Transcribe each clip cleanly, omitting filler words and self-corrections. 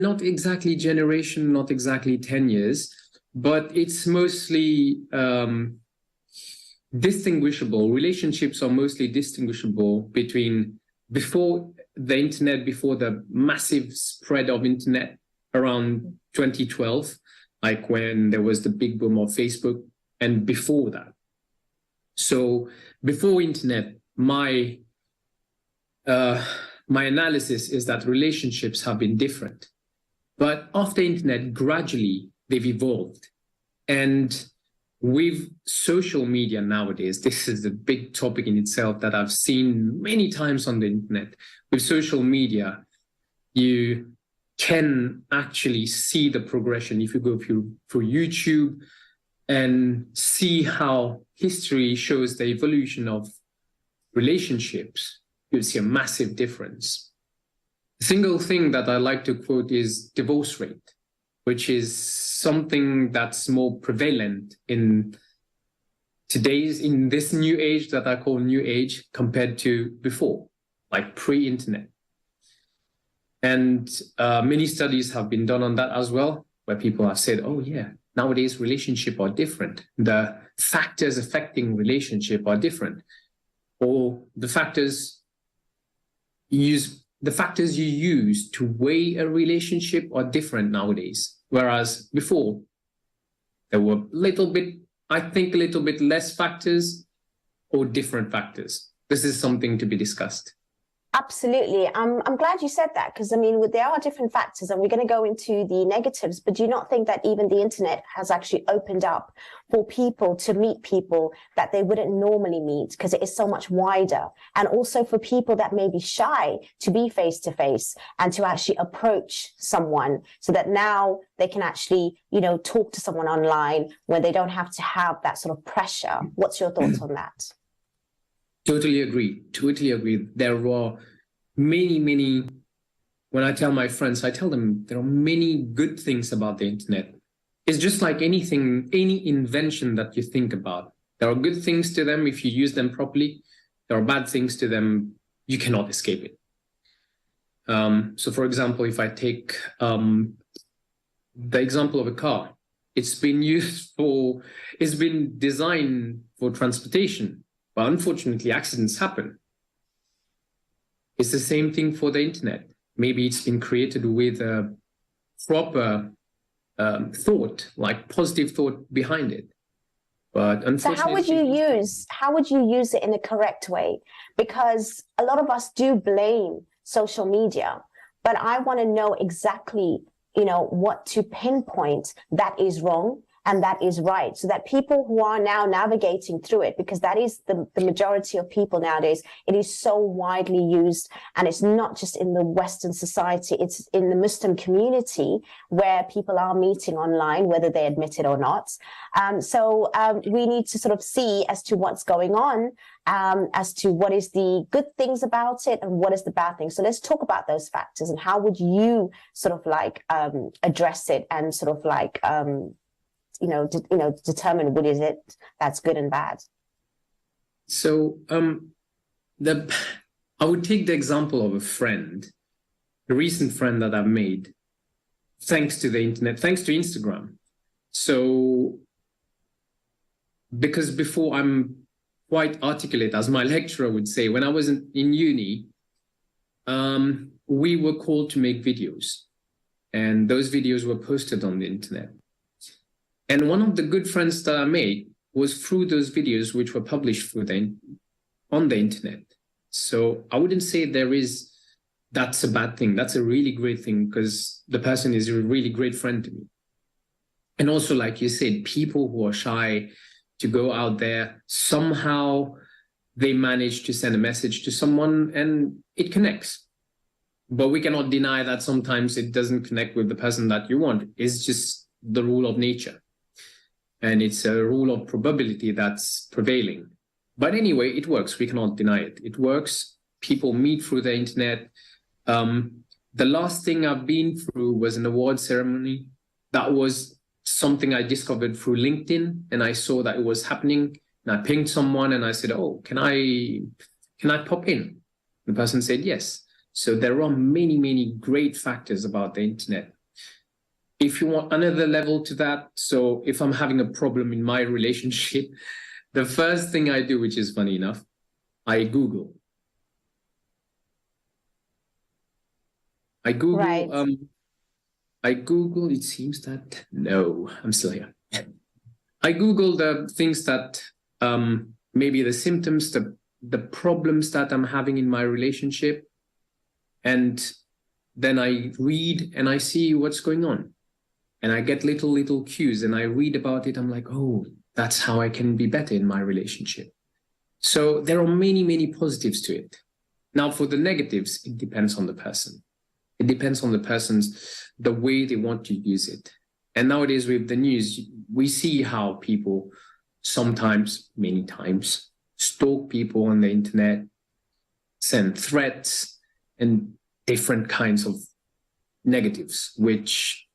not exactly generation, not exactly 10 years, but it's mostly distinguishable. Relationships are mostly distinguishable between before the internet, before the massive spread of internet around 2012, like when there was the big boom of Facebook, and before that. So before internet, my analysis is that relationships have been different. But after internet, gradually they've evolved. And with social media nowadays, this is a big topic in itself that I've seen many times on the internet. With social media, you can actually see the progression if you go through YouTube and see how history shows the evolution of relationships. You'll see a massive difference. The single thing that I like to quote is divorce rate, which is something that's more prevalent in this new age that I call new age compared to before, like pre-internet. And many studies have been done on that as well, where people have said, oh yeah, nowadays relationships are different. The factors affecting relationship are different. Or the factors you use to weigh a relationship are different nowadays. Whereas before, there were a little bit less factors or different factors. This is something to be discussed. Absolutely. I'm glad you said that, because I mean, there are different factors and we're going to go into the negatives, but do you not think that even the internet has actually opened up for people to meet people that they wouldn't normally meet because it is so much wider, and also for people that may be shy to be face to face and to actually approach someone, so that now they can actually, talk to someone online where they don't have to have that sort of pressure. What's your thoughts on that? Totally agree. There are many, when I tell my friends, I tell them there are many good things about the internet. It's just like anything, any invention that you think about. There are good things to them if you use them properly. There are bad things to them. You cannot escape it. So for example, if I take the example of a car, it's been designed for transportation. But unfortunately, accidents happen. It's the same thing for the internet. Maybe it's been created with a proper thought, like positive thought behind it. But unfortunately, so how would you use it in a correct way? Because a lot of us do blame social media, but I want to know exactly, what to pinpoint that is wrong and that is right, so that people who are now navigating through it, because that is the majority of people nowadays, it is so widely used, and it's not just in the Western society, it's in the Muslim community where people are meeting online, whether they admit it or not. So we need to sort of see as to what's going on, as to what is the good things about it and what is the bad things. So let's talk about those factors, and how would you sort of like address it and sort of like determine what is it that's good and bad. So I would take the example of a recent friend that I've made, thanks to the internet, thanks to Instagram. So because before I'm quite articulate, as my lecturer would say, when I was in uni, we were called to make videos, and those videos were posted on the internet. And one of the good friends that I made was through those videos which were published on the internet. So I wouldn't say that's a bad thing. That's a really great thing, because the person is a really great friend to me. And also, like you said, people who are shy to go out there, somehow they manage to send a message to someone and it connects. But we cannot deny that sometimes it doesn't connect with the person that you want. It's just the rule of nature. And it's a rule of probability that's prevailing. But anyway, it works. We cannot deny it. It works. People meet through the internet. The last thing I've been through was an award ceremony. That was something I discovered through LinkedIn, and I saw that it was happening. And I pinged someone and I said, "Oh, can I pop in?" The person said yes. So there are many, many great factors about the internet. If you want another level to that, so if I'm having a problem in my relationship, the first thing I do, which is funny enough, I Google. Right. I Google, it seems that, no, I'm still here. I Google the things that, maybe the symptoms, the problems that I'm having in my relationship. And then I read and I see what's going on. And I get little cues and I read about it. I'm like, oh, that's how I can be better in my relationship. So there are many, many positives to it. Now, for the negatives, it depends on the person. It depends on the person's, the way they want to use it. And nowadays with the news, we see how people sometimes, many times, stalk people on the internet, send threats and different kinds of negatives, which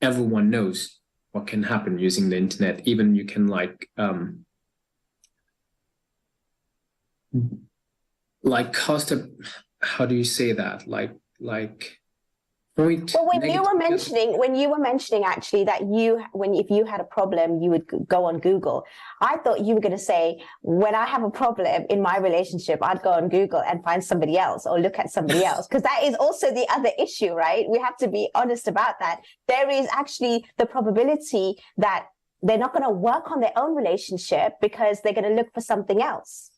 everyone knows what can happen using the internet. Even you can cast a, how do you say that? Like point. Well, when you were mentioning actually that if you had a problem, you would go on Google. I thought you were going to say, when I have a problem in my relationship, I'd go on Google and find somebody else or look at somebody else, because that is also the other issue, right? We have to be honest about that. There is actually the probability that they're not going to work on their own relationship because they're going to look for something else.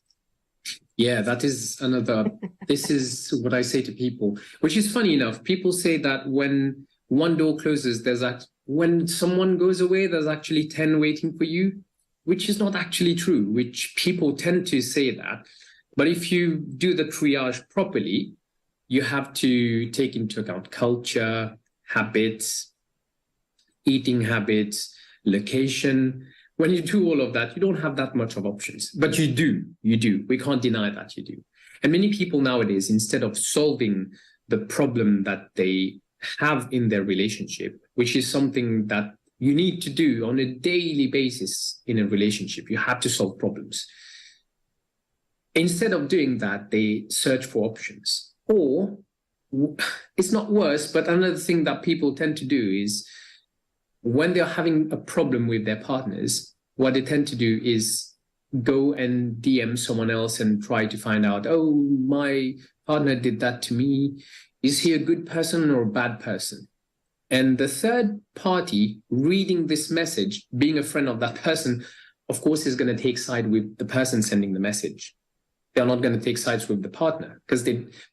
Yeah, that is another, this is what I say to people, which is funny enough. People say that when one door closes, when someone goes away, there's actually 10 waiting for you, which is not actually true, which people tend to say that. But if you do the triage properly, you have to take into account culture, habits, eating habits, location. When you do all of that, you don't have that much of options, but you do. We can't deny that you do. And many people nowadays, instead of solving the problem that they have in their relationship, which is something that you need to do on a daily basis in a relationship, you have to solve problems. Instead of doing that, they search for options. Or it's not worse, but another thing that people tend to do is, when they're having a problem with their partners, what they tend to do is go and DM someone else and try to find out, oh, my partner did that to me. Is he a good person or a bad person? And the third party reading this message, being a friend of that person, of course, is going to take side with the person sending the message. They're not going to take sides with the partner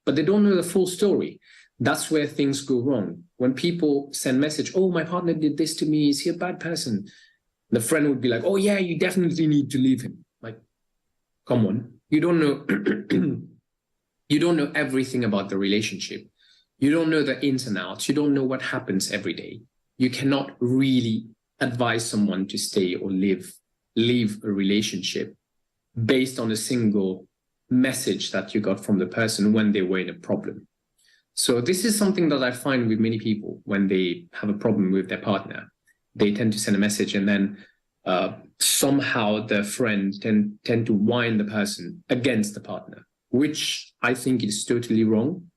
but they don't know the full story. That's where things go wrong. When people send message, oh, my partner did this to me, is he a bad person? The friend would be like, oh yeah, you definitely need to leave him. Like, come on. You don't know, you don't know everything about the relationship. You don't know the ins and outs. You don't know what happens every day. You cannot really advise someone to stay or leave a relationship based on a single message that you got from the person when they were in a problem. So this is something that I find with many people when they have a problem with their partner. They tend to send a message and then somehow the friend tend to wind the person against the partner, which I think is totally wrong.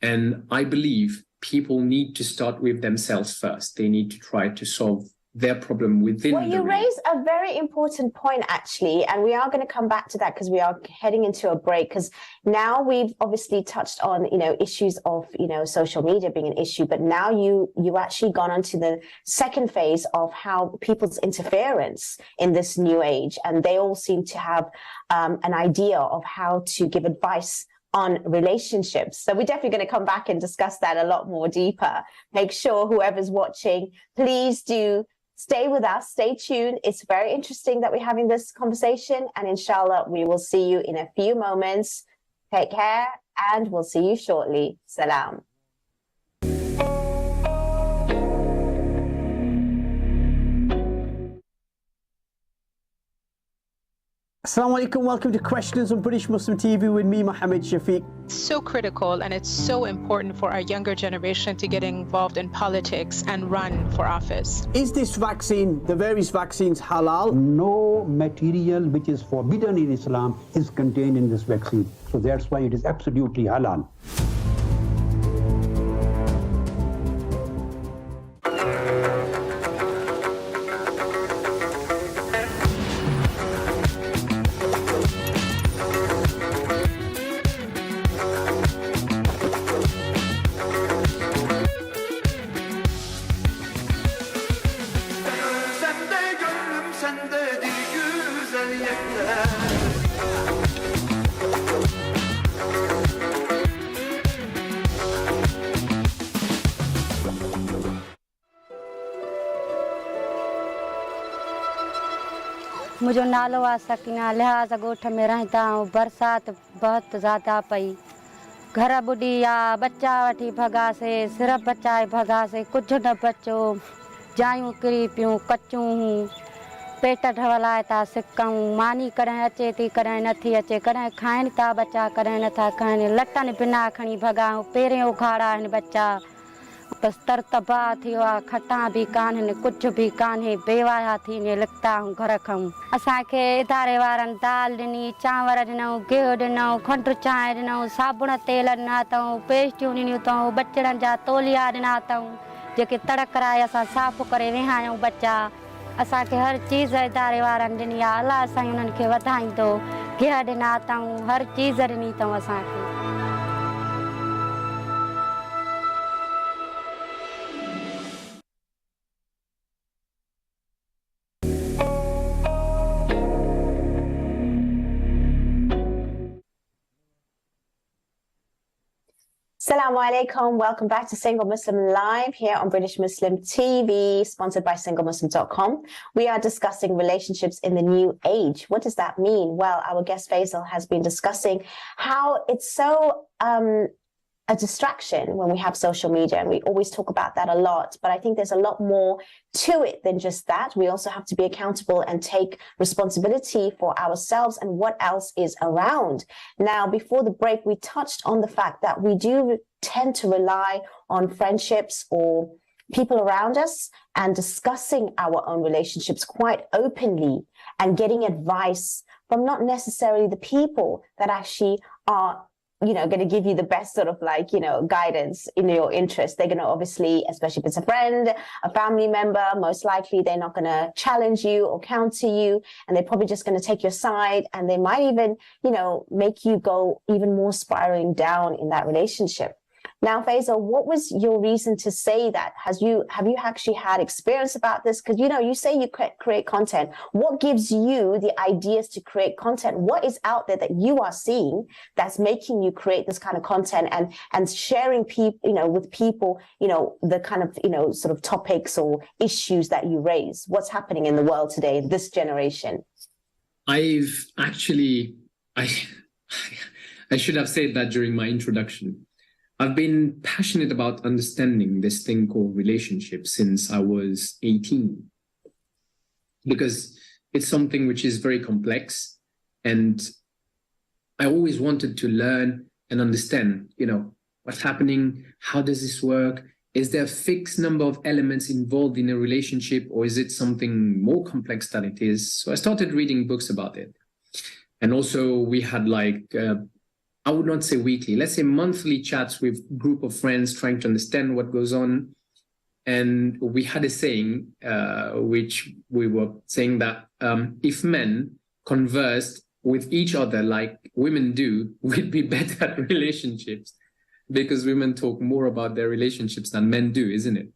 And I believe people need to start with themselves first. They need to try to solve their problem within. Well, you raise a very important point, actually, and we are going to come back to that because we are heading into a break. Because now we've obviously touched on, issues of, social media being an issue, but now you actually gone on to the second phase of how people's interference in this new age, and they all seem to have an idea of how to give advice on relationships. So we're definitely going to come back and discuss that a lot more deeper. Make sure whoever's watching, please do stay with us, stay tuned. It's very interesting that we're having this conversation, and inshallah, we will see you in a few moments. Take care, and we'll see you shortly. Salam. Assalamu alaikum, welcome to Questions on British Muslim TV with me, Mohammed Shafiq. So critical, and it's so important for our younger generation to get involved in politics and run for office. Is this vaccine, the various vaccines, halal? No material which is forbidden in Islam is contained in this vaccine. So that's why it is absolutely halal. मुझो नालो आ सकीना लिहाज गोठ में रहता हूँ बरसात बहुत ज़्यादा पई घर बुढ़ी या बच्चा वठी भगा से सिर्फ बच्चा भगा से कुछ न बचो जायूं किरी पियूं कचूं हूँ पेट ढवलाए था सिकूं मानी करें अचे थी करें नथी अचे करें खाइनि था बच्चा करें नथा खाइनि लटनि बिना खणी भगाऊं पहिरें उघाड़ा आहिनि बच्चा बस तर तबाह थियो आहे खटा भी कान्हनि कुछ भी कान्हे बेवाया थी लिखता हूँ घर खां असांखे इदारे वारनि दाल ॾिनी चांवर ॾिनऊं गिहु ॾिनऊं खंडु चांहि ॾिनऊं साबुण तेल ॾिना अथऊं पेस्टियूं ॾिनियूं अथऊं बचड़नि जा तोलिया ॾिना अथऊं जेके तड़क कराए असां साफ़ करे विहायूं बच्चा असांखे हर चीज़ इदारे वारनि ॾिनी आहे अलाह असां उन्हनि खे वधाईंदो गिह ॾिना अथऊं हर चीज़ ॾिनी अथऊं असांखे Assalamu alaikum. Welcome back to Single Muslim Live here on British Muslim TV, sponsored by singlemuslim.com. We are discussing relationships in the new age. What does that mean? Well, our guest Faisal has been discussing how it's so a distraction when we have social media, and we always talk about that a lot, but I think there's a lot more to it than just that. We also have to be accountable and take responsibility for ourselves and what else is around. Now, before the break, we touched on the fact that we do tend to rely on friendships or people around us and discussing our own relationships quite openly and getting advice from not necessarily the people that actually are going to give you the best sort of guidance in your interest. They're going to obviously, especially if it's a friend, a family member, most likely they're not going to challenge you or counter you. And they're probably just going to take your side. And they might even, make you go even more spiraling down in that relationship. Now, Faisal, what was your reason to say that? Have you actually had experience about this? Because, you say you create content. What gives you the ideas to create content? What is out there that you are seeing that's making you create this kind of content and sharing with people, the kind of, sort of topics or issues that you raise? What's happening in the world today, this generation? I should have said that during my introduction. I've been passionate about understanding this thing called relationships since I was 18, because it's something which is very complex, and I always wanted to learn and understand, what's happening, how does this work? Is there a fixed number of elements involved in a relationship, or is it something more complex than it is? So I started reading books about it. And also we had I would not say weekly, let's say monthly chats with a group of friends trying to understand what goes on. And we had a saying, which we were saying that if men conversed with each other like women do, we'd be better at relationships, because women talk more about their relationships than men do, isn't it?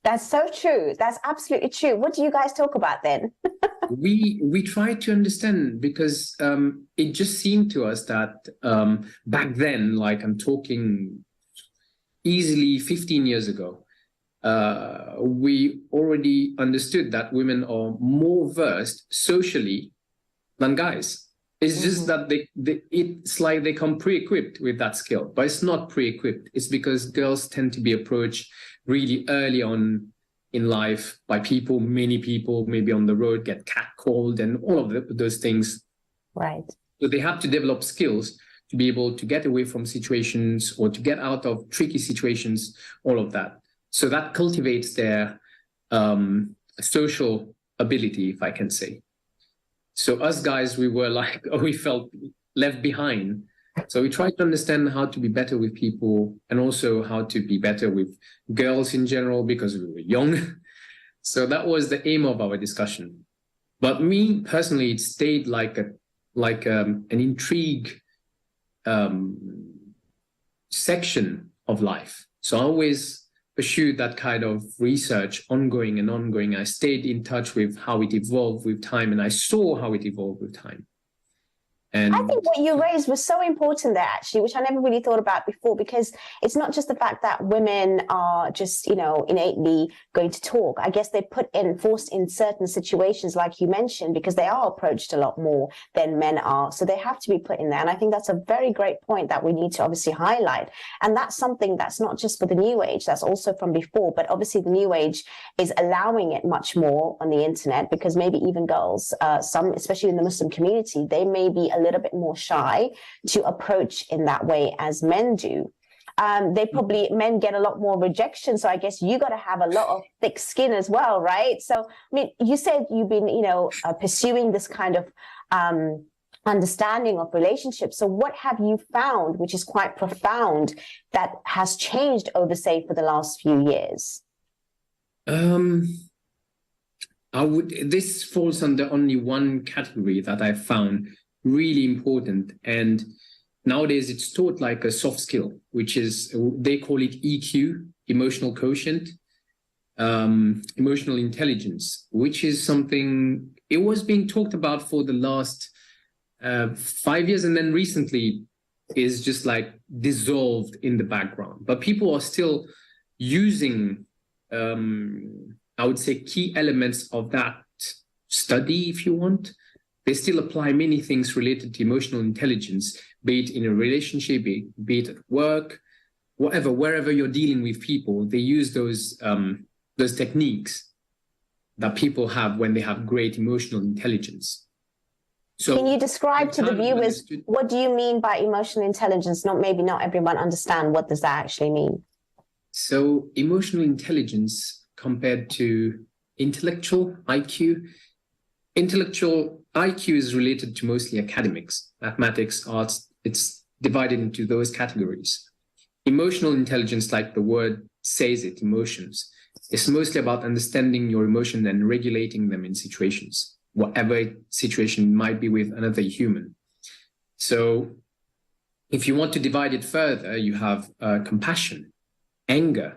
That's so true. That's absolutely true. What do you guys talk about then? we try to understand, because it just seemed to us that back then, like I'm talking easily 15 years ago, we already understood that women are more versed socially than guys. It's just that it's like they come pre-equipped with that skill, but it's not pre-equipped. It's because girls tend to be approached really early on in life by many people, maybe on the road, get catcalled and all of those things. Right. So they have to develop skills to be able to get away from situations or to get out of tricky situations, all of that. So that cultivates their social ability, if I can say. So us guys, we were like, we felt left behind. So we tried to understand how to be better with people and also how to be better with girls in general because we were young. So that was the aim of our discussion. But me personally, it stayed like an intrigue section of life. So I always pursued that kind of research, ongoing and ongoing. I stayed in touch with how it evolved with time, and I saw how it evolved with time. And I think what you raised was so important there, actually, which I never really thought about before, because it's not just the fact that women are just, innately going to talk. I guess they're forced in certain situations, like you mentioned, because they are approached a lot more than men are. So they have to be put in there. And I think that's a very great point that we need to obviously highlight. And that's something that's not just for the new age, that's also from before. But obviously the new age is allowing it much more on the internet, because maybe even girls, some, especially in the Muslim community, they may be a little bit more shy to approach in that way as men do. Men get a lot more rejection. So I guess you got to have a lot of thick skin as well, right? So, I mean, you said you've been, pursuing this kind of understanding of relationships. So what have you found, which is quite profound, that has changed over, say, for the last few years? This falls under only one category that I found really important, and nowadays it's taught like a soft skill, which is, they call it EQ, emotional quotient, emotional intelligence, which is something, it was being talked about for the last 5 years, and then recently is just like dissolved in the background. But people are still using, I would say, key elements of that study, if you want. They still apply many things related to emotional intelligence, be it in a relationship, be it at work, wherever you're dealing with people. They use those techniques that people have when they have great emotional intelligence. So, can you describe to the viewers, what do you mean by emotional intelligence? Maybe not everyone understand. What does that actually mean? So emotional intelligence compared to intellectual IQ. Intellectual IQ is related to mostly academics, mathematics, arts. It's divided into those categories. Emotional intelligence, like the word says it, emotions, is mostly about understanding your emotion and regulating them in situations, whatever situation might be with another human. So if you want to divide it further, you have compassion, compassion,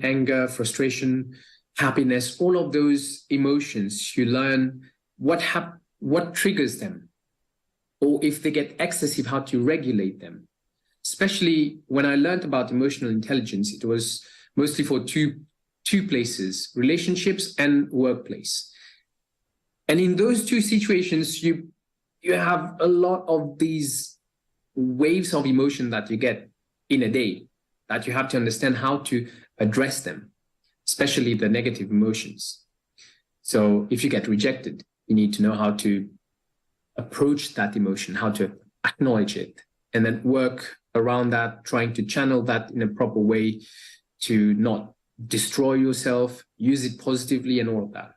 anger, frustration, happiness, all of those emotions. You learn what triggers them, or if they get excessive, how to regulate them. Especially when I learned about emotional intelligence, it was mostly for two places, relationships and workplace. And in those two situations, you have a lot of these waves of emotion that you get in a day, that you have to understand how to address them, especially the negative emotions. So if you get rejected, you need to know how to approach that emotion, how to acknowledge it, and then work around that, trying to channel that in a proper way to not destroy yourself, use it positively, and all of that.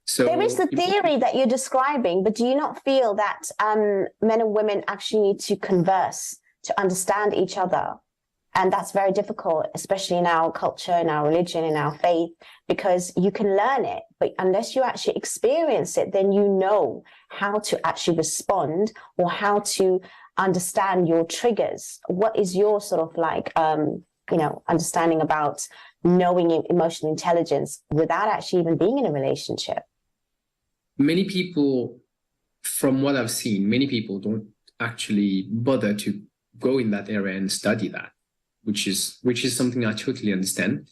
So there is the theory that you're describing, but do you not feel that men and women actually need to converse to understand each other? And that's very difficult, especially in our culture, in our religion, in our faith, because you can learn it, but unless you actually experience it, then you know how to actually respond or how to understand your triggers. What is your sort of like, understanding about knowing emotional intelligence without actually even being in a relationship? Many people, from what I've seen, many people don't actually bother to go in that area and study that, which is something I totally understand.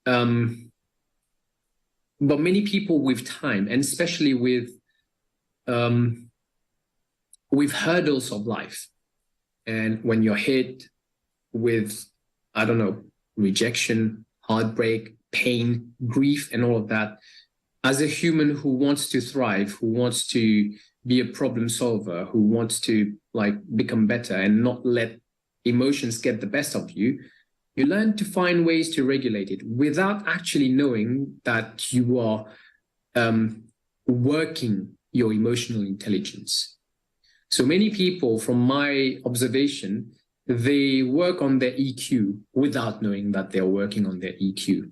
But many people with time, and especially with hurdles of life, and when you're hit with, rejection, heartbreak, pain, grief, and all of that, as a human who wants to thrive, who wants to be a problem solver, who wants to like become better and not let emotions get the best of you, you learn to find ways to regulate it without actually knowing that you are working your emotional intelligence. So many people, from my observation, they work on their EQ without knowing that they're working on their EQ.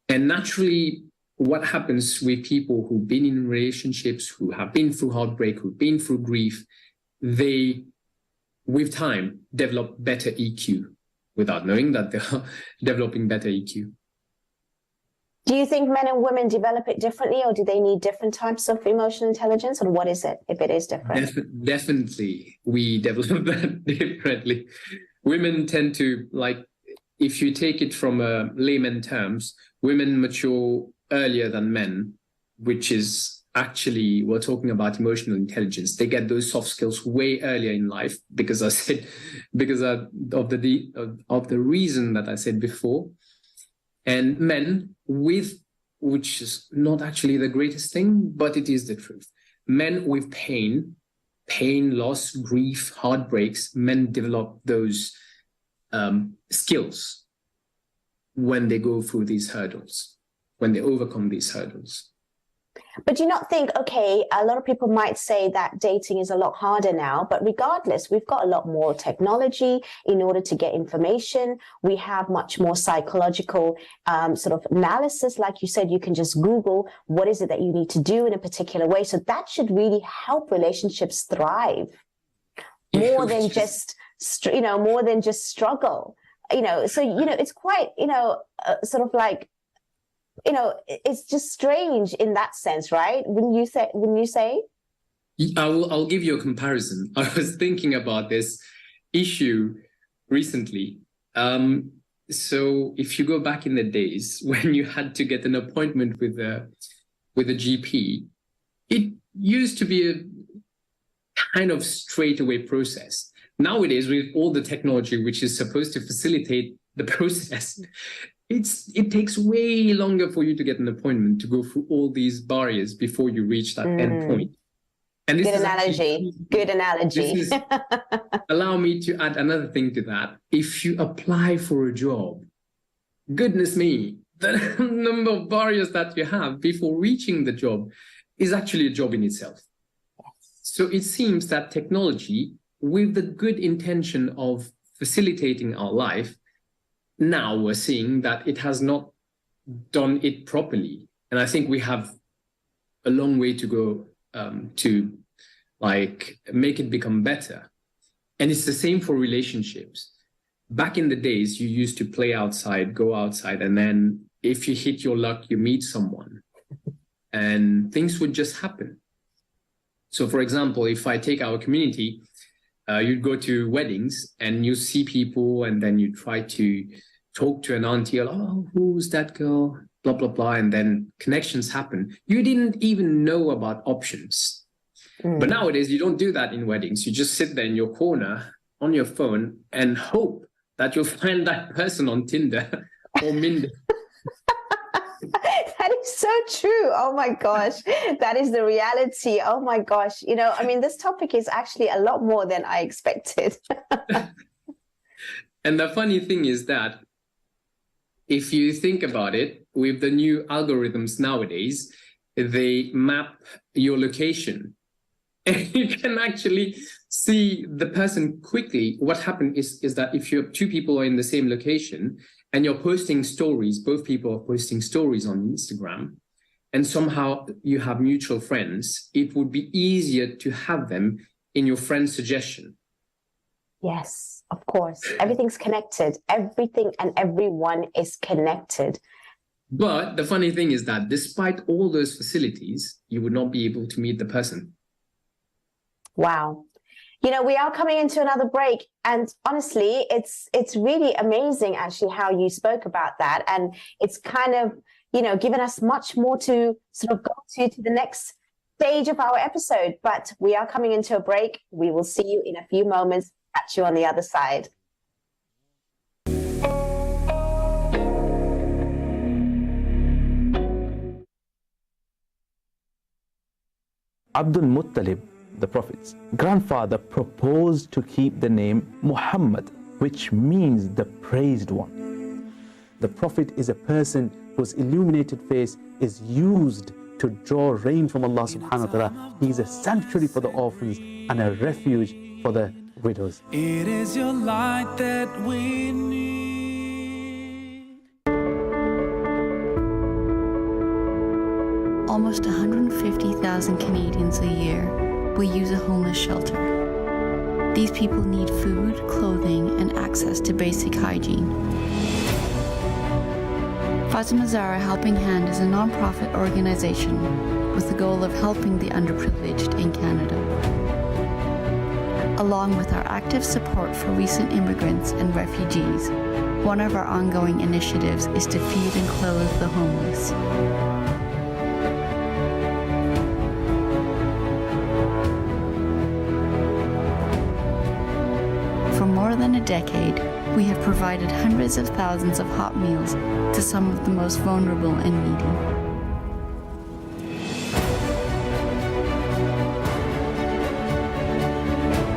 And naturally, what happens with people who've been in relationships, who have been through heartbreak, who've been through grief, they, with time, develop better EQ without knowing that they're developing better EQ. Do you think men and women develop it differently, or do they need different types of emotional intelligence, or what is it, if it is different? Definitely, we develop that differently. Women tend to, like, if you take it from layman terms, women mature earlier than men, which is actually, we're talking about emotional intelligence. They get those soft skills way earlier in life because of the reason that I said before. And men which is not actually the greatest thing, but it is the truth. Men with pain, loss, grief, heartbreaks, men develop those skills when they go through these hurdles, when they overcome these hurdles. But do you not think, okay, a lot of people might say that dating is a lot harder now, but regardless, we've got a lot more technology in order to get information. We have much more psychological sort of analysis. Like you said, you can just Google what is it that you need to do in a particular way. So that should really help relationships thrive more than just, more than just struggle. So, it's quite, sort of like, it's just strange in that sense, right? When you say, I'll give you a comparison. I was thinking about this issue recently. So if you go back in the days when you had to get an appointment with a GP, it used to be a kind of straightaway process. Nowadays, with all the technology which is supposed to facilitate the process, it takes way longer for you to get an appointment, to go through all these barriers before you reach that end point. And this Good analogy. Allow me to add another thing to that. If you apply for a job, goodness me, the number of barriers that you have before reaching the job is actually a job in itself. So it seems that technology, with the good intention of facilitating our life, now we're seeing that it has not done it properly. And I think we have a long way to go to like make it become better. And it's the same for relationships. Back in the days, you used to play outside, go outside, and then if you hit your luck, you meet someone and things would just happen. So for example, if I take our community, you'd go to weddings and you see people and then you try to talk to an auntie, oh, who's that girl, blah, blah, blah. And then connections happen. You didn't even know about options. But nowadays, you don't do that in weddings. You just sit there in your corner on your phone and hope that you'll find that person on Tinder or Minder. That is so true. Oh my gosh. That is the reality. Oh my gosh. This topic is actually a lot more than I expected. And the funny thing is that if you think about it, with the new algorithms nowadays, they map your location. And you can actually see the person quickly. What happened is that if two people are in the same location and you're posting stories, both people are posting stories on Instagram, and somehow you have mutual friends, it would be easier to have them in your friend suggestion. Yes, of course. Everything's connected. Everything and everyone is connected. But the funny thing is that despite all those facilities, you would not be able to meet the person. Wow. We are coming into another break, and honestly, it's really amazing actually how you spoke about that, and it's kind of, given us much more to sort of go to the next stage of our episode. But we are coming into a break. We will see you in a few moments. Catch you on the other side. Abdul Muttalib, the Prophet's grandfather, proposed to keep the name Muhammad, which means the praised one. The Prophet is a person whose illuminated face is used to draw rain from Allah subhanahu wa ta'ala. He is a sanctuary for the orphans and a refuge for the widows. It is your light that we need. Almost 150,000 Canadians a year will use a homeless shelter. These people need food, clothing, and access to basic hygiene. Fatima Zahra Helping Hand is a non-profit organization with the goal of helping the underprivileged in Canada. Along with our active support for recent immigrants and refugees, one of our ongoing initiatives is to feed and clothe the homeless. For more than a decade, we have provided hundreds of thousands of hot meals to some of the most vulnerable and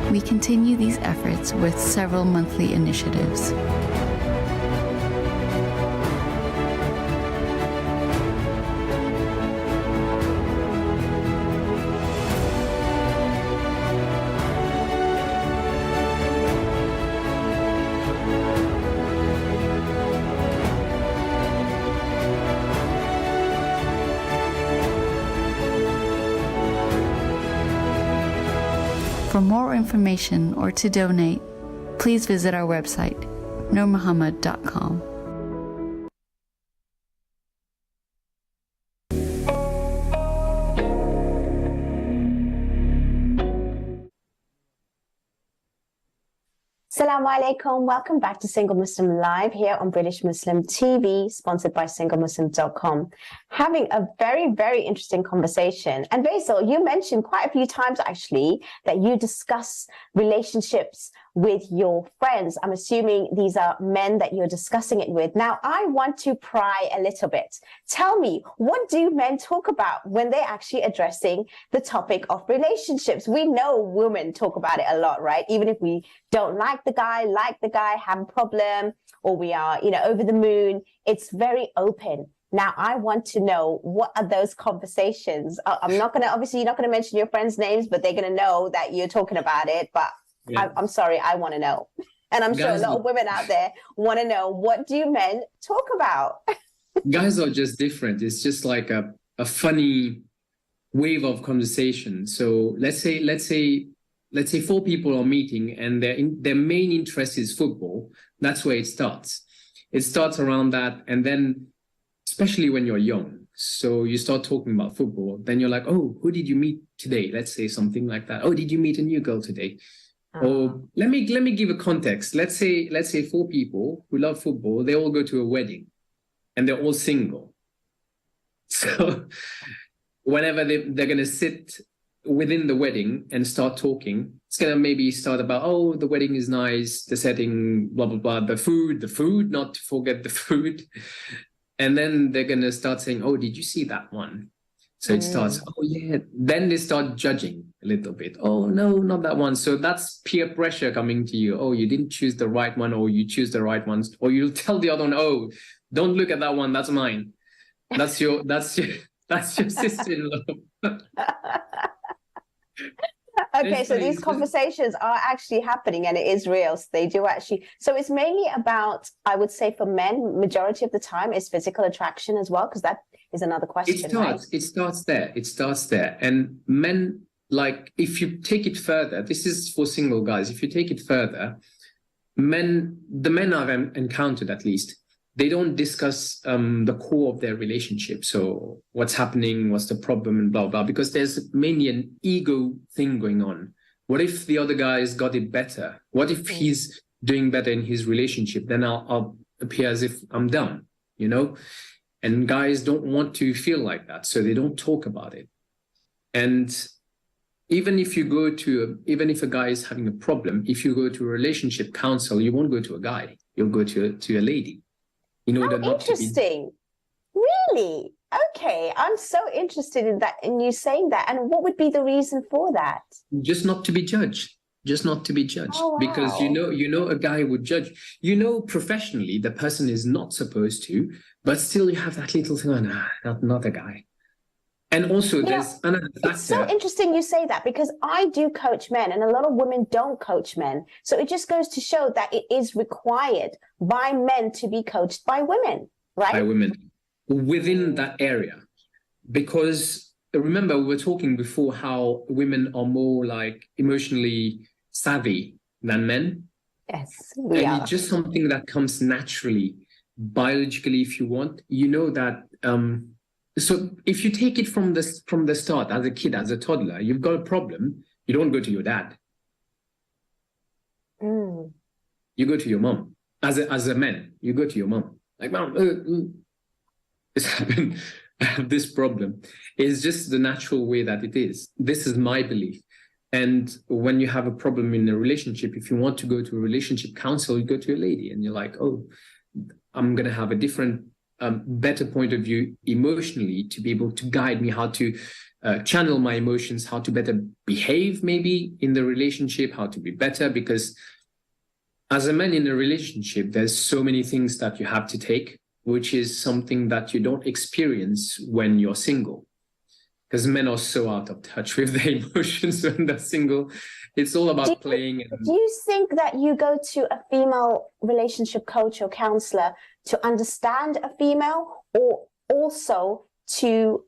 needy. We continue these efforts with several monthly initiatives. For more information or to donate, please visit our website, noormuhammad.com. Assalamu alaikum. Welcome back to Single Muslim Live here on British Muslim TV, sponsored by singlemuslim.com. Having a very, very interesting conversation. And Basil, you mentioned quite a few times actually that you discuss relationships with your friends. I'm assuming these are men that you're discussing it with. Now, I want to pry a little bit. Tell me, what do men talk about when they're actually addressing the topic of relationships? We know women talk about it a lot, right? Even if we don't like the guy, have a problem, or we are, over the moon, it's very open. Now, I want to know, what are those conversations? I'm not going to, obviously, you're not going to mention your friends' names, but they're going to know that you're talking about it. But yeah. I'm sorry, I want to know. And I'm sure a lot of women out there want to know, what do men talk about? Guys are just different. It's just like a funny wave of conversation. So let's say 4 people are meeting and their main interest is football. That's where it starts. It starts around that. And then, especially when you're young, so you start talking about football, then you're like, oh, who did you meet today? Let's say something like that. Oh, did you meet a new girl today? Or let me give a context. Let's say 4 people who love football, they all go to a wedding and they're all single. So whenever they're going to sit within the wedding and start talking, it's going to maybe start about, oh, the wedding is nice, the setting, blah, blah, blah, the food, not to forget the food. And then they're going to start saying, oh, did you see that one? So it starts, oh, yeah. Then they start judging a little bit. Oh, no, not that one. So that's peer pressure coming to you. Oh, you didn't choose the right one, or you choose the right ones. Or you'll tell the other one, oh, don't look at that one. That's mine. That's your sister-in-law. Okay, so these conversations are actually happening, and it is real. So they do actually. So it's mainly about, I would say, for men, majority of the time is physical attraction as well, because that is another question. It starts there. And men, like, if you take it further, this is for single guys. If you take it further, the men I've encountered, at least, they don't discuss the core of their relationship. So what's happening, what's the problem, and blah, blah, because there's mainly an ego thing going on. What if the other guy's got it better? What if he's doing better in his relationship? Then I'll appear as if I'm done, And guys don't want to feel like that, so they don't talk about it. And even if a guy is having a problem, if you go to a relationship counsel, you won't go to a guy, you'll go to a lady. In order not interesting. To be... Really? Okay, I'm so interested in that, in you saying that. And what would be the reason for that? Just not to be judged. Just not to be judged. Oh, wow. Because a guy would judge. Professionally, the person is not supposed to, but still you have that little thing, not a guy. And also there's another factor. It's so interesting you say that, because I do coach men and a lot of women don't coach men. So it just goes to show that it is required by men to be coached by women, right? By women within that area. Because remember, we were talking before how women are more like emotionally savvy than men. Yes. And it's just something that comes naturally, biologically, if you want. You know that so if you take it from the start, as a kid, as a toddler, you've got a problem, you don't go to your dad. You go to your mom. As a man, you go to your mom. Like, mom, it's happened. I have this problem. It's just the natural way that it is. This is my belief. And when you have a problem in a relationship, if you want to go to a relationship counsel, you go to a lady and you're like, oh, I'm going to have a different, better point of view emotionally to be able to guide me how to channel my emotions, how to better behave maybe in the relationship, how to be better. Because as a man in a relationship, there's so many things that you have to take, which is something that you don't experience when you're single. Because men are so out of touch with their emotions when they're single. It's all about playing. Do you think that you go to a female relationship coach or counselor to understand a female, or also to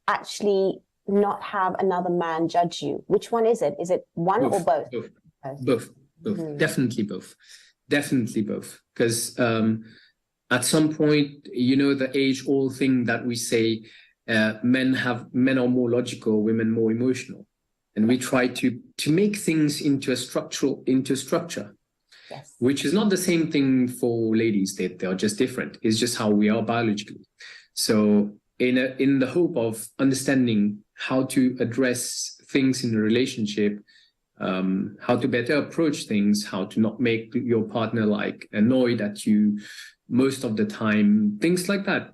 actually not have another man judge you? Which one is it? Is it one or both? Both. Mm-hmm. Definitely both. Because at some point, the age-old thing that we say, men are more logical, women more emotional, and we try to make things into a structure. Yes. Which is not the same thing for ladies. They are just different. It's just how we are biologically. So in the hope of understanding how to address things in a relationship, how to better approach things, how to not make your partner like annoyed at you most of the time, things like that.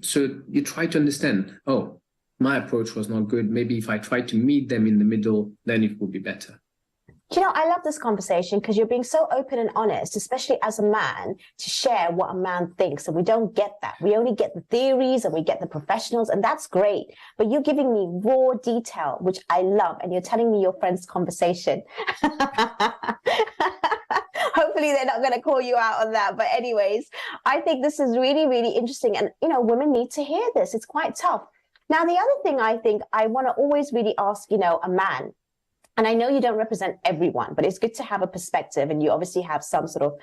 So you try to understand, oh, my approach was not good. Maybe if I try to meet them in the middle, then it will be better. I love this conversation because you're being so open and honest, especially as a man, to share what a man thinks. And we don't get that. We only get the theories and we get the professionals, and that's great. But you're giving me raw detail, which I love. And you're telling me your friend's conversation. Hopefully they're not going to call you out on that. But anyways, I think this is really, really interesting. And, women need to hear this. It's quite tough. Now, the other thing I think I want to always really ask, a man, and I know you don't represent everyone, but it's good to have a perspective. And you obviously have some sort of,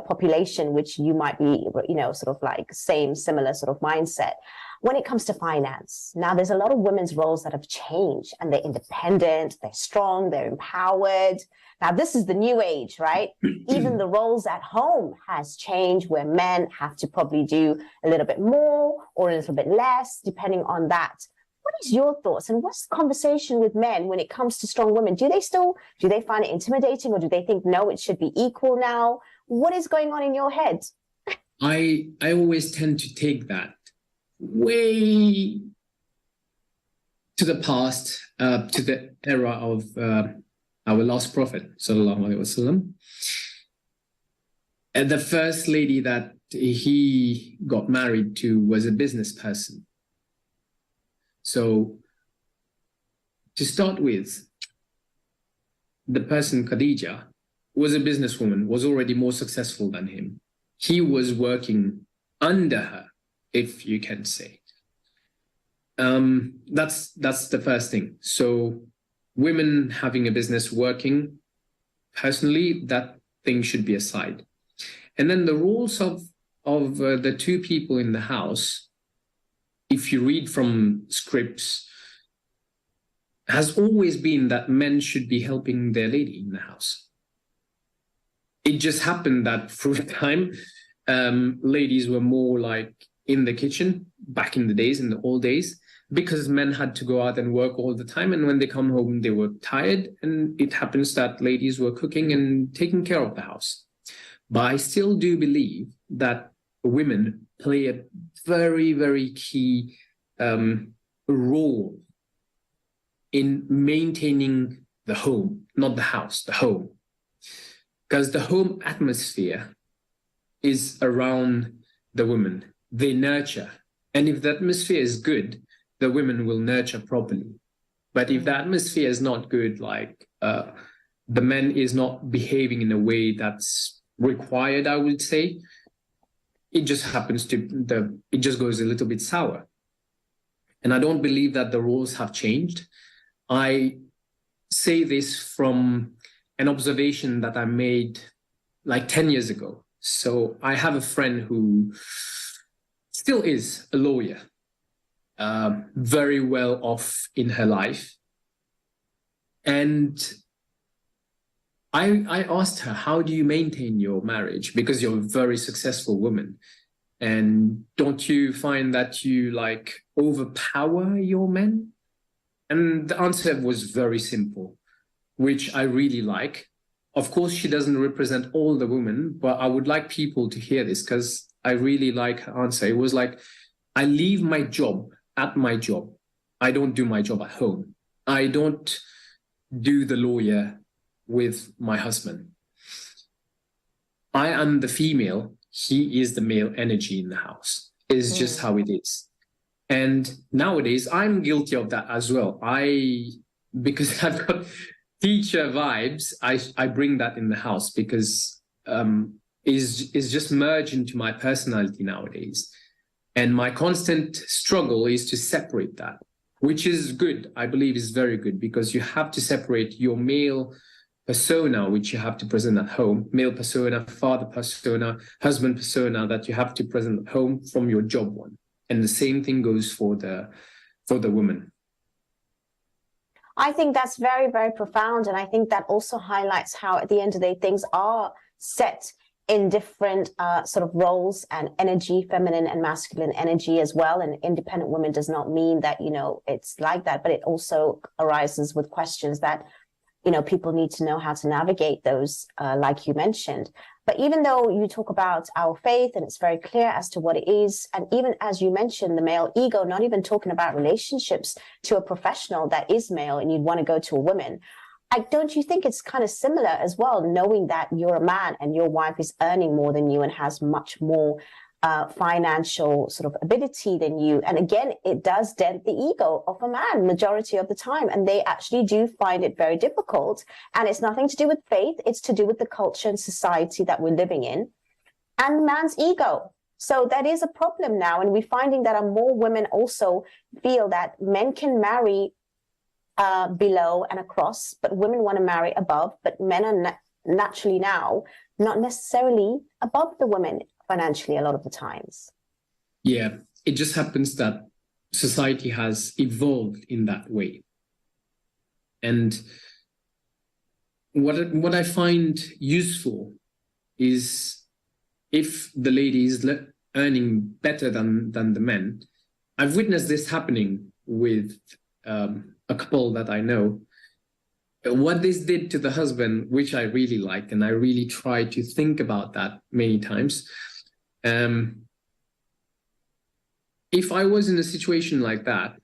population, which you might be, sort of like similar sort of mindset. When it comes to finance, now there's a lot of women's roles that have changed, and they're independent, they're strong, they're empowered. Now, this is the new age, right? Even the roles at home has changed, where men have to probably do a little bit more or a little bit less, depending on that. What is your thoughts, and what's the conversation with men when it comes to strong women? Do they find it intimidating, or do they think, no, it should be equal now? What is going on in your head? I always tend to take that way to the past, to the era of our last prophet, sallallahu alaihi wasallam. And the first lady that he got married to was a business person. So to start with, the person Khadija was a businesswoman, was already more successful than him. He was working under her, if you can say. That's the first thing. So women having a business working, personally, that thing should be aside. And then the roles of the two people in the house, if you read from scripts, has always been that men should be helping their lady in the house. It just happened that through time, ladies were more like in the kitchen back in the days, in the old days, because men had to go out and work all the time. And when they come home, they were tired. And it happens that ladies were cooking and taking care of the house. But I still do believe that women play a very, very key role in maintaining the home, not the house, the home. Because the home atmosphere is around the women. They nurture. And if the atmosphere is good, the women will nurture properly. But if the atmosphere is not good, like the man is not behaving in a way that's required, I would say, it just happens to, it just goes a little bit sour. And I don't believe that the roles have changed. I say this from an observation that I made like 10 years ago. So I have a friend who still is a lawyer, very well off in her life. And I asked her, how do you maintain your marriage? Because you're a very successful woman. And don't you find that you like overpower your men? And the answer was very simple, which I really like. Of course, she doesn't represent all the women, but I would like people to hear this because I really like her answer. It was like, I leave my job at my job. I don't do my job at home. I don't do the lawyer with my husband. I am the female. He is the male energy in the house. It's just how it is. And nowadays, I'm guilty of that as well. Because I've got teacher vibes, I bring that in the house because is just merged into my personality nowadays. And my constant struggle is to separate that, which is good. I believe is very good because you have to separate your male persona, which you have to present at home, male persona, father persona, husband persona that you have to present at home from your job one. And the same thing goes for the woman. I think that's very, very profound. And I think that also highlights how at the end of the day, things are set in different sort of roles and energy, feminine and masculine energy as well. And independent women does not mean that, you know, it's like that, but it also arises with questions that, you know, people need to know how to navigate those, like you mentioned. But even though you talk about our faith and it's very clear as to what it is, and even as you mentioned, the male ego, not even talking about relationships to a professional that is male and you'd want to go to a woman, don't you think it's kind of similar as well, knowing that you're a man and your wife is earning more than you and has much more financial sort of ability than you? And again, it does dent the ego of a man majority of the time. And they actually do find it very difficult. And it's nothing to do with faith. It's to do with the culture and society that we're living in and man's ego. So that is a problem now. And we're finding that more women also feel that men can marry below and across, but women want to marry above. But men are naturally now not necessarily above the women financially a lot of the times. Yeah, it just happens that society has evolved in that way. And what I find useful is if the lady is earning better than the men. I've witnessed this happening with a couple that I know. What this did to the husband, which I really liked, and I really try to think about that many times. If I was in a situation like that,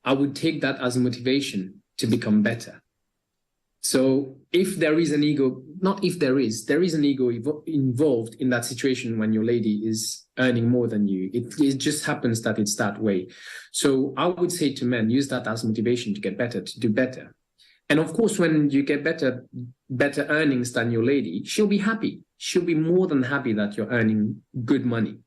I would take that as a motivation to become better. So if there is an ego, not if there is an ego involved in that situation when your lady is earning more than you. It just happens that it's that way. So I would say to men, use that as motivation to get better, to do better. And of course, when you get better earnings than your lady, she'll be happy. She'll be more than happy that you're earning good money.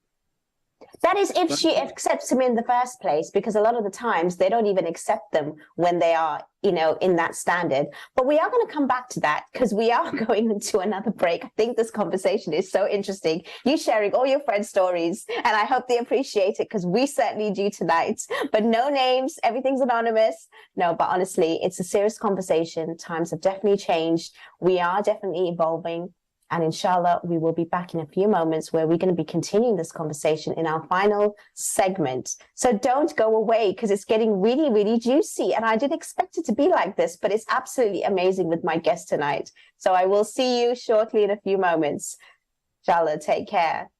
That is if she accepts him in the first place, because a lot of the times they don't even accept them when they are, you know, in that standard. But we are going to come back to that because we are going into another break. I think this conversation is so interesting. You sharing all your friends' stories, and I hope they appreciate it because we certainly do tonight. But no names, everything's anonymous. No, but honestly, it's a serious conversation. Times have definitely changed. We are definitely evolving. And inshallah, we will be back in a few moments where we're going to be continuing this conversation in our final segment. So don't go away because it's getting really, really juicy. And I didn't expect it to be like this, but it's absolutely amazing with my guest tonight. So I will see you shortly in a few moments. Inshallah, take care.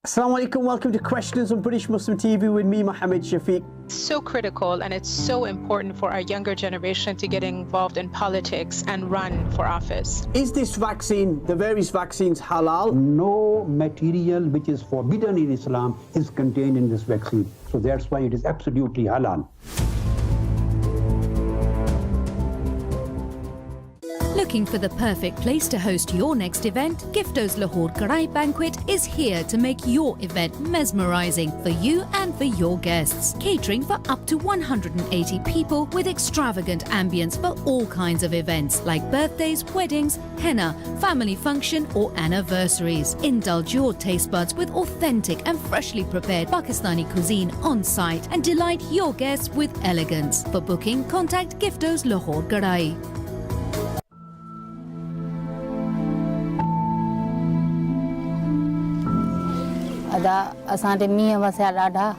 Assalamu alaikum, welcome to Questions on British Muslim TV with me, Mohammed Shafiq. So critical, and it's so important for our younger generation to get involved in politics and run for office. Is this vaccine, the various vaccines, halal? No material which is forbidden in Islam is contained in this vaccine. So that's why it is absolutely halal. Looking for the perfect place to host your next event? Giftos Lahore Kadai Banquet is here to make your event mesmerizing for you and for your guests. Catering for up to 180 people with extravagant ambience for all kinds of events like birthdays, weddings, henna, family function or anniversaries. Indulge your taste buds with authentic and freshly prepared Pakistani cuisine on site and delight your guests with elegance. For booking, contact Giftos Lahore Kadai. अदा असांजे मींहं वसिया ॾाढा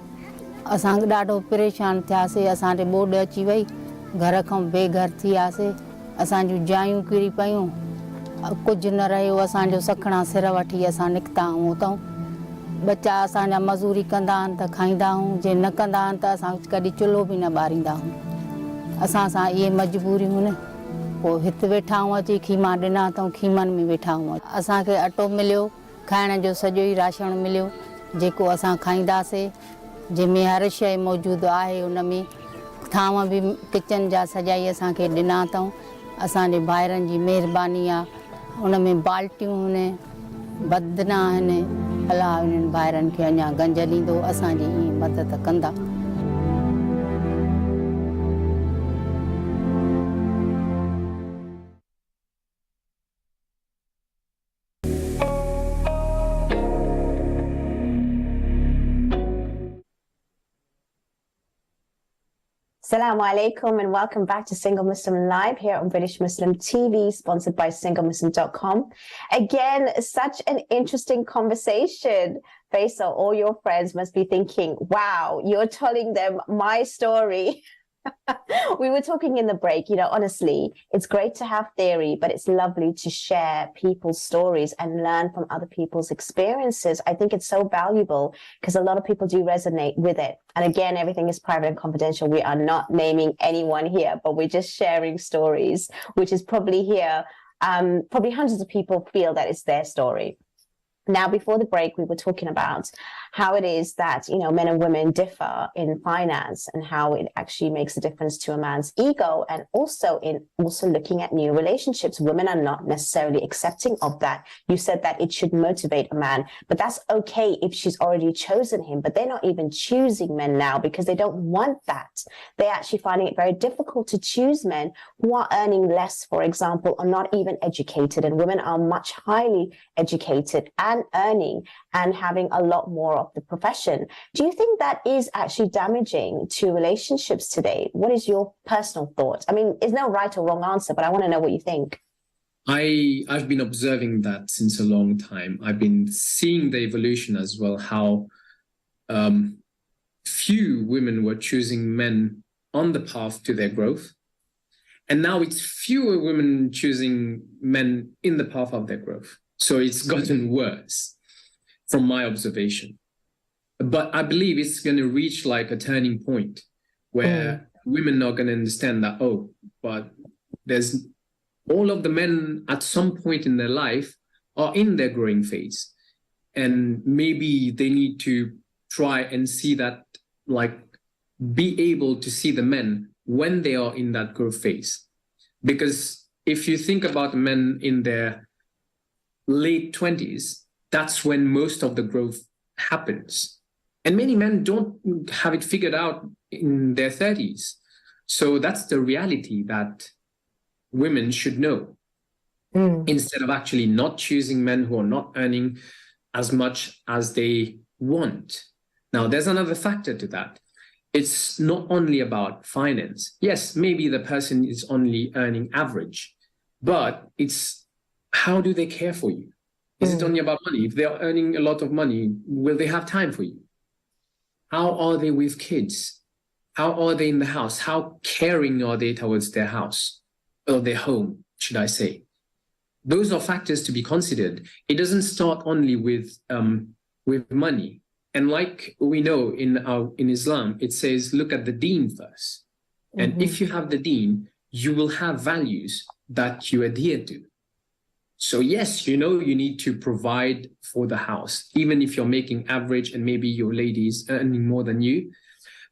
असांखे ॾाढो परेशान थियासीं असांजे ॿोॾि अची वई घर खां बेघर थी वियासीं असांजूं जायूं किरी पियूं कुझु न रहियो असांजो सखणा सिर वठी असां निकिता आहियूं उतां बच्चा असांजा मज़ूरी कंदा आहिनि त खाईंदा आहियूं जे न कंदा आहिनि त असां कॾहिं चुल्हो बि न ॿारींदा आहियूं असां सां इहे मजबूरियूं आहिनि पोइ हिते वेठा आहियूं अची खीमा ॾिना अथऊं खीमनि में वेठा आहियूं असांखे अटो मिलियो खाइण जो सॼो ई राशन मिलियो जेको असां खाईंदासीं जंहिंमें हर शइ मौजूदु आहे उन में थांव बि किचन जा सजाई असांखे ॾिना अथऊं असांजे भाइरनि जी महिरबानी आहे उन में बाल्टियूं आहिनि बदना आहिनि अलाह उन्हनि भाइरनि खे अञा गंज ॾींदो असांजी ईअं मदद कंदा Assalamu alaikum and welcome back to Single Muslim Live here on British Muslim TV, sponsored by singlemuslim.com. Again, such an interesting conversation. Faisal, all your friends must be thinking, wow, you're telling them my story. We were talking in the break, honestly, it's great to have theory, but it's lovely to share people's stories and learn from other people's experiences. I think it's so valuable because a lot of people do resonate with it. And again, everything is private and confidential. We are not naming anyone here, but we're just sharing stories, which is probably here. Probably hundreds of people feel that it's their story. Now, before the break, we were talking about how it is that, men and women differ in finance and how it actually makes a difference to a man's ego, and also looking at new relationships. Women are not necessarily accepting of that. You said that it should motivate a man, but that's okay if she's already chosen him, but they're not even choosing men now because they don't want that. They're actually finding it very difficult to choose men who are earning less, for example, or not even educated, and women are much highly educated and earning and having a lot more of the profession. Do you think that is actually damaging to relationships today? What is your personal thought? I mean, there's no right or wrong answer, but I want to know what you think. I've been observing that since a long time. I've been seeing the evolution as well, how few women were choosing men on the path to their growth. And now it's fewer women choosing men in the path of their growth. So it's gotten worse from my observation. But I believe it's going to reach like a turning point where women are going to understand that, but there's all of the men at some point in their life are in their growing phase. And maybe they need to try and see that, like, be able to see the men when they are in that growth phase. Because if you think about the men in their late 20s, that's when most of the growth happens. And many men don't have it figured out in their 30s. So that's the reality that women should know. Instead of actually not choosing men who are not earning as much as they want. Now, there's another factor to that. It's not only about finance. Yes, maybe the person is only earning average, but it's how do they care for you? Is it only about money? If they're earning a lot of money, will they have time for you? How are they with kids? How are they in the house? How caring are they towards their house or their home, should I say? Those are factors to be considered. It doesn't start only with with money. And like we know in Islam, it says, look at the deen first. And if you have the deen, you will have values that you adhere to. So yes, you need to provide for the house, even if you're making average and maybe your lady's earning more than you.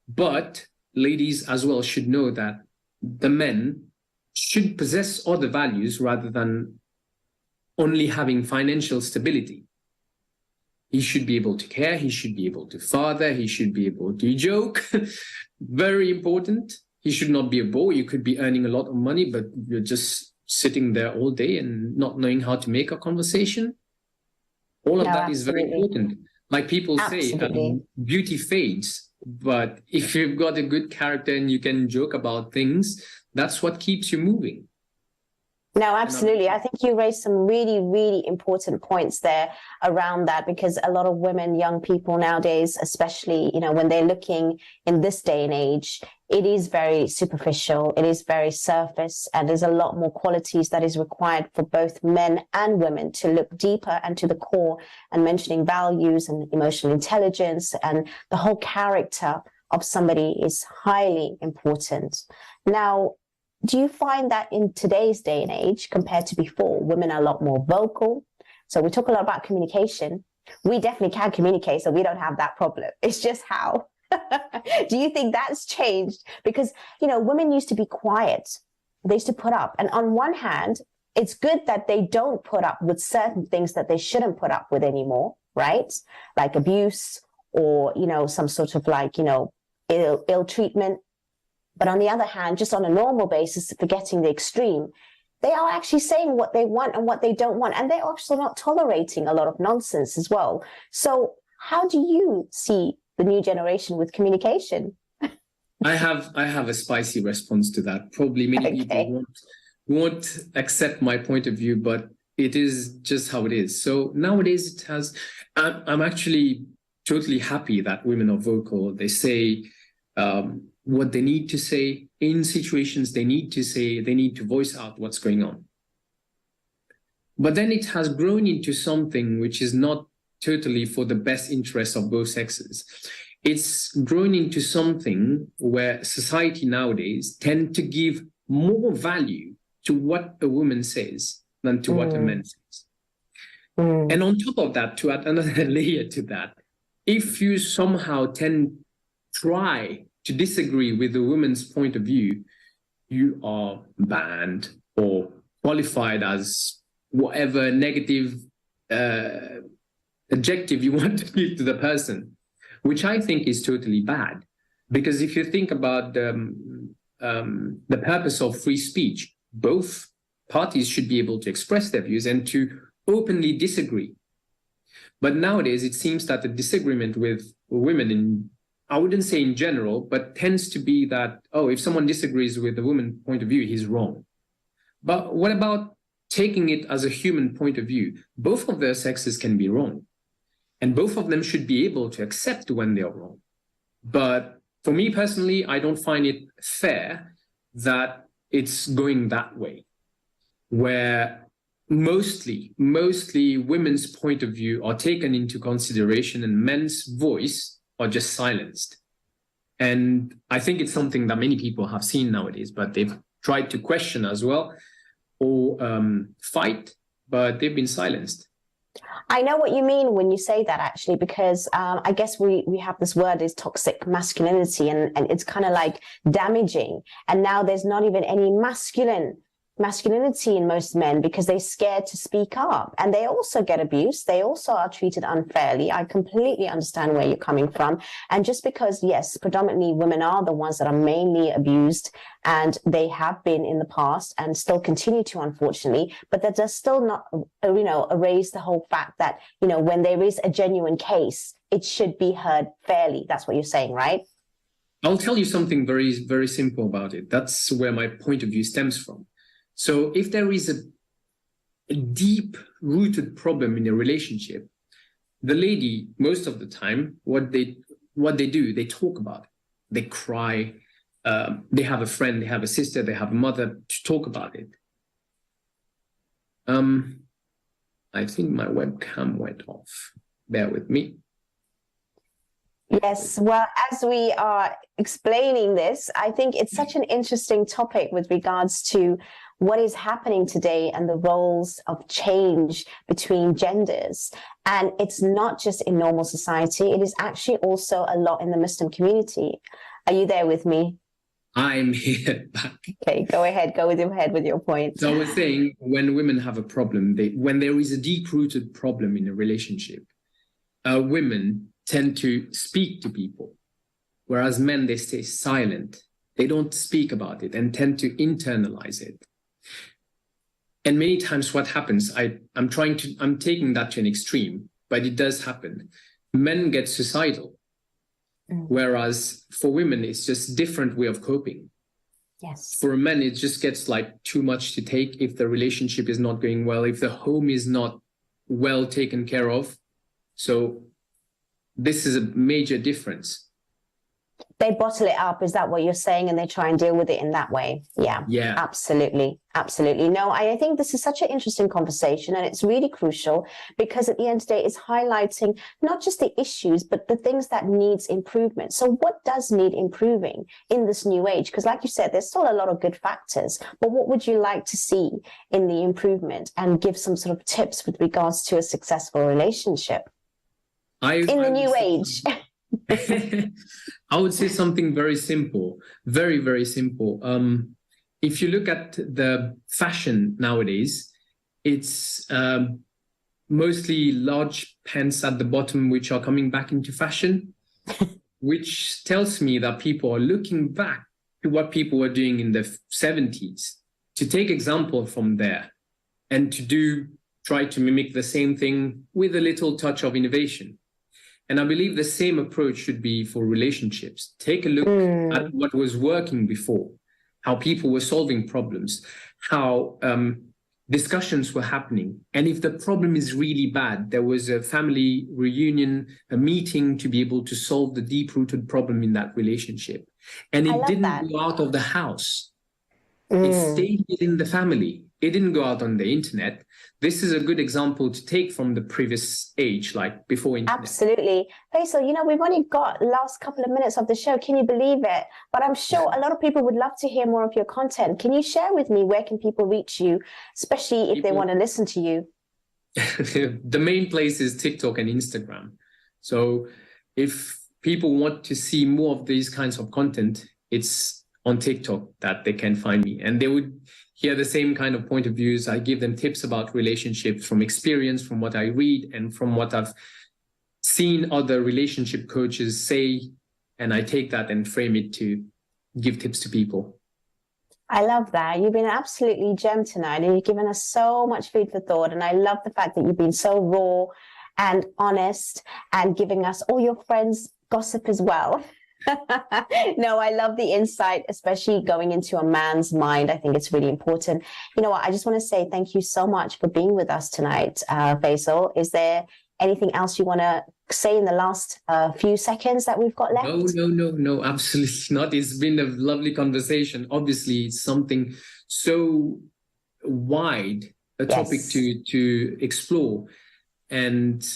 But ladies as well should know that the men should possess other values rather than only having financial stability. He should be able to care, he should be able to father, he should be able to joke. Very important. He should not be a bore. You could be earning a lot of money, but you're just sitting there all day and not knowing how to make a conversation. All of that is very important. Like people say, beauty fades. But if you've got a good character and you can joke about things, that's what keeps you moving. No, absolutely. I think you raised some really, really important points there around that, because a lot of women, young people nowadays, especially, when they're looking in this day and age, it is very superficial. It is very surface, and there's a lot more qualities that is required for both men and women to look deeper and to the core, and mentioning values and emotional intelligence and the whole character of somebody is highly important. Now, do you find that in today's day and age, compared to before, women are a lot more vocal? So we talk a lot about communication. We definitely can communicate, so we don't have that problem. It's just how. Do you think that's changed? Because, women used to be quiet. They used to put up. And on one hand, it's good that they don't put up with certain things that they shouldn't put up with anymore, right? Like abuse or, some sort of ill treatment. But on the other hand, just on a normal basis, forgetting the extreme, they are actually saying what they want and what they don't want. And they're also not tolerating a lot of nonsense as well. So how do you see the new generation with communication? I have a spicy response to that. Probably many people won't accept my point of view, but it is just how it is. So nowadays I'm actually totally happy that women are vocal. They say, what they need to say in situations they need to voice out what's going on. But then it has grown into something which is not totally for the best interest of both sexes. It's grown into something where society nowadays tend to give more value to what a woman says than to what a man says. And on top of that, to add another layer to that, if you somehow try to disagree with the woman's point of view, you are banned or qualified as whatever negative adjective you want to give to the person, which I think is totally bad. Because if you think about the purpose of free speech, both parties should be able to express their views and to openly disagree. But nowadays, it seems that the disagreement with women I wouldn't say in general, but tends to be that, if someone disagrees with the woman's point of view, he's wrong. But what about taking it as a human point of view? Both of their sexes can be wrong. And both of them should be able to accept when they're wrong. But for me personally, I don't find it fair that it's going that way, where mostly women's point of view are taken into consideration and men's voice are just silenced. And I think it's something that many people have seen nowadays, but they've tried to question as well or fight, but they've been silenced. I know what you mean when you say that, actually, because I guess we have this word is toxic masculinity, and it's kind of like damaging. And now there's not even any masculinity in most men because they're scared to speak up, and they also get abused. They also are treated unfairly. I completely understand where you're coming from. And just because, yes, predominantly women are the ones that are mainly abused, and they have been in the past and still continue to, unfortunately, but that does still not, erase the whole fact that, when there is a genuine case, it should be heard fairly. That's what you're saying, right? I'll tell you something very, very simple about it. That's where my point of view stems from. So if there is a deep-rooted problem in a relationship, the lady, most of the time, what they do, they talk about it. They cry. They have a friend, they have a sister, they have a mother to talk about it. I think my webcam went off. bear with me. Yes, well, as we are explaining this, I think it's such an interesting topic with regards to what is happening today and the roles of change between genders. And it's not just in normal society, it is actually also a lot in the Muslim community. Are you there with me? I'm here back. Okay, go ahead, go ahead with your point. So I was saying, when women have a problem, when there is a deep-rooted problem in a relationship, women tend to speak to people, whereas men, they stay silent. They don't speak about it and tend to internalize it. And many times what happens, I'm taking that to an extreme, but it does happen. Men get suicidal, whereas for women, it's just a different way of coping. Yes. For men, it just gets like too much to take if the relationship is not going well, if the home is not well taken care of. So this is a major difference. They bottle it up, is that what you're saying? And they try and deal with it in that way. Yeah, absolutely. Absolutely. No, I think this is such an interesting conversation, and it's really crucial because at the end of the day, it's highlighting not just the issues, but the things that needs improvement. So what does need improving in this new age? Because like you said, there's still a lot of good factors, but what would you like to see in the improvement, and give some sort of tips with regards to a successful relationship in the new age? I would say something very simple, very, very simple. If you look at the fashion nowadays, it's mostly large pants at the bottom, which are coming back into fashion, which tells me that people are looking back to what people were doing in the 70s, to take example from there and to try to mimic the same thing with a little touch of innovation. And I believe the same approach should be for relationships. Take a look at what was working before, how people were solving problems, how discussions were happening. And if the problem is really bad, there was a family reunion, a meeting to be able to solve the deep-rooted problem in that relationship. And it didn't go out of the house. It stayed within the family. It didn't go out on the internet. This is a good example to take from the previous age, like before internet. Absolutely. Faisal, you know, we've only got last couple of minutes of the show. Can you believe it? But I'm sure a lot of people would love to hear more of your content. Can you share with me, where can people reach you, especially if they want to listen to you? The main place is TikTok and Instagram. So if people want to see more of these kinds of content, it's on TikTok that they can find me. And they would hear the same kind of point of views. I give them tips about relationships from experience, from what I read, and from what I've seen other relationship coaches say. And I take that and frame it to give tips to people. I love that. You've been absolutely gem tonight, and you've given us so much food for thought. And I love the fact that you've been so raw and honest, and giving us all your friends' gossip as well. No, I love the insight, especially going into a man's mind. I think it's really important. You know what? I just want to say thank you so much for being with us tonight, Faisal. Is there anything else you want to say in the last few seconds that we've got left? No, absolutely not. It's been a lovely conversation. Obviously, it's something so wide, a topic to explore. And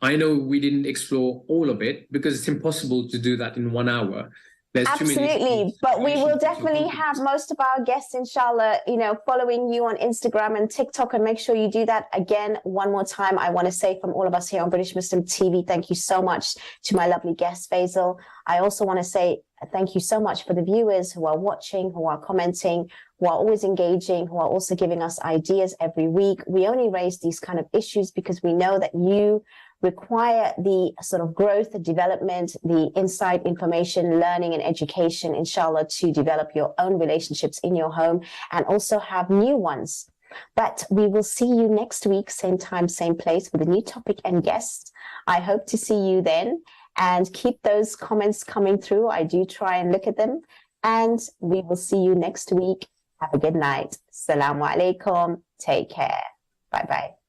I know we didn't explore all of it because it's impossible to do that in 1 hour. There's absolutely, but we will definitely have most of our guests, inshallah, you know, following you on Instagram and TikTok, and make sure you do that. Again, one more time, I want to say from all of us here on British Muslim TV, thank you so much to my lovely guest, Faisal. I also want to say thank you so much for the viewers who are watching, who are commenting, who are always engaging, who are also giving us ideas every week. We only raise these kind of issues because we know that you require the sort of growth, the development, the insight, information, learning, and education, inshallah, to develop your own relationships in your home and also have new ones. But we will see you next week, same time, same place, with a new topic and guest. I hope to see you then, and keep those comments coming through. I do try and look at them, and we will see you next week. Have a good night. Assalamu alaikum. Take care. Bye-bye.